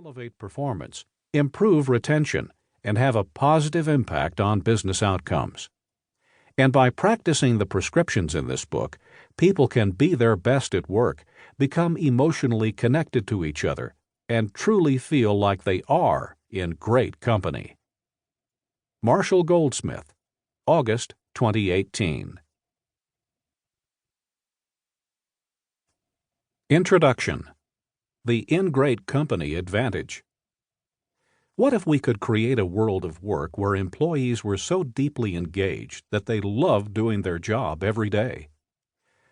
elevate performance, improve retention, and have a positive impact on business outcomes. And by practicing the prescriptions in this book, people can be their best at work, become emotionally connected to each other, and truly feel like they are in great company. Marshall Goldsmith, August 2018. Introduction. The In Great Company Advantage. What if we could create a world of work where employees were so deeply engaged that they loved doing their job every day?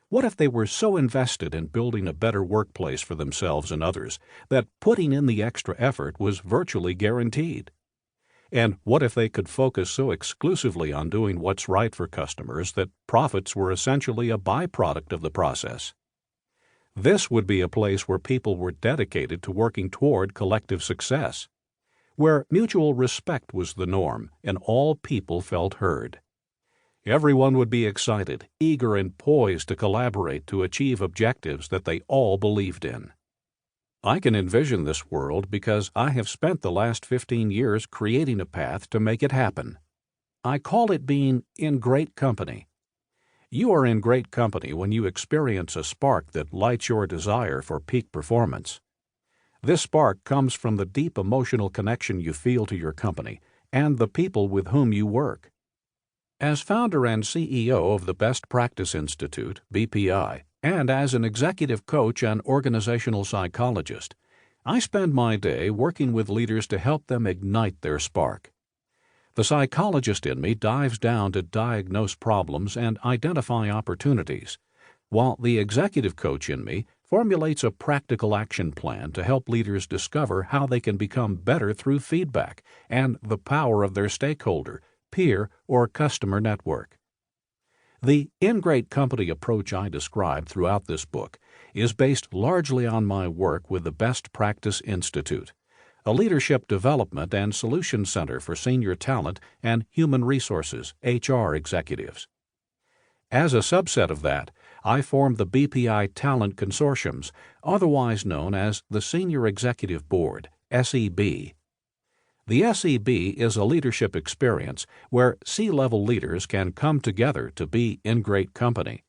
What if they were so invested in building a better workplace for themselves and others that putting in the extra effort was virtually guaranteed? And what if they could focus so exclusively on doing what's right for customers that profits were essentially a byproduct of the process? This would be a place where people were dedicated to working toward collective success, where mutual respect was the norm and all people felt heard. Everyone would be excited, eager, and poised to collaborate to achieve objectives that they all believed in. I can envision this world because I have spent the last 15 years creating a path to make it happen. I call it being in great company. You are in great company when you experience a spark that lights your desire for peak performance. This spark comes from the deep emotional connection you feel to your company and the people with whom you work. As founder and CEO of the Best Practice Institute, BPI, and as an executive coach and organizational psychologist, I spend my day working with leaders to help them ignite their spark. The psychologist in me dives down to diagnose problems and identify opportunities, while the executive coach in me formulates a practical action plan to help leaders discover how they can become better through feedback and the power of their stakeholder, peer, or customer network. The In Great Company approach I describe throughout this book is based largely on my work with the Best Practice Institute, a leadership development and solution center for senior talent and human resources (HR) executives. As a subset of that, I formed the BPI Talent Consortiums, otherwise known as the Senior Executive Board, SEB. The SEB is a leadership experience where C-level leaders can come together to be in great company,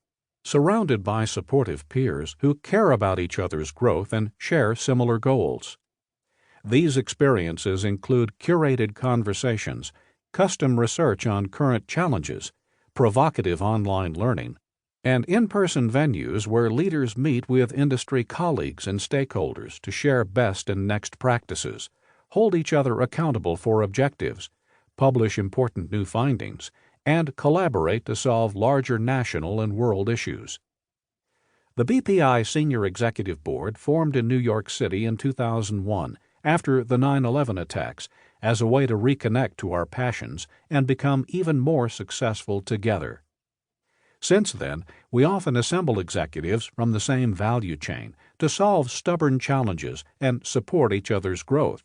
surrounded by supportive peers who care about each other's growth and share similar goals. These experiences include curated conversations, custom research on current challenges, provocative online learning, and in-person venues where leaders meet with industry colleagues and stakeholders to share best and next practices, hold each other accountable for objectives, publish important new findings, and collaborate to solve larger national and world issues. The BPI Senior Executive Board formed in New York City in 2001 after the 9/11 attacks as a way to reconnect to our passions and become even more successful together. Since then, we often assemble executives from the same value chain to solve stubborn challenges and support each other's growth.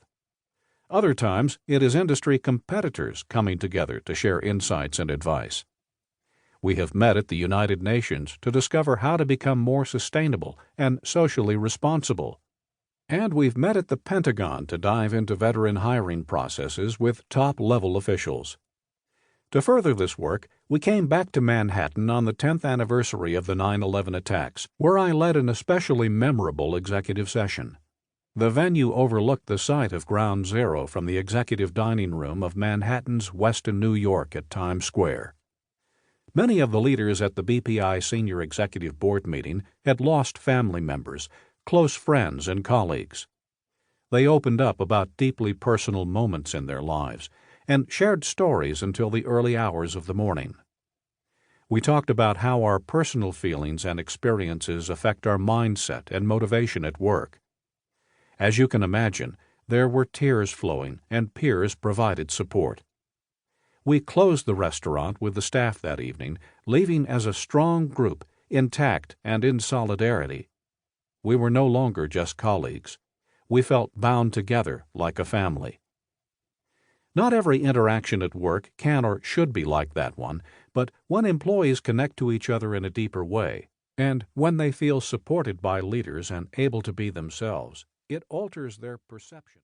Other times, it is industry competitors coming together to share insights and advice. We have met at the United Nations to discover how to become more sustainable and socially responsible. And we've met at the Pentagon to dive into veteran hiring processes with top-level officials. To further this work, we came back to Manhattan on the 10th anniversary of the 9/11 attacks, where I led an especially memorable executive session. The venue overlooked the site of Ground Zero from the executive dining room of Manhattan's Westin New York at Times Square. Many of the leaders at the BPI Senior Executive Board meeting had lost family members, close friends, and colleagues. They opened up about deeply personal moments in their lives and shared stories until the early hours of the morning. We talked about how our personal feelings and experiences affect our mindset and motivation at work. As you can imagine, there were tears flowing and peers provided support. We closed the restaurant with the staff that evening, leaving as a strong group, intact and in solidarity. We were no longer just colleagues. We felt bound together like a family. Not every interaction at work can or should be like that one, but when employees connect to each other in a deeper way, and when they feel supported by leaders and able to be themselves, it alters their perception.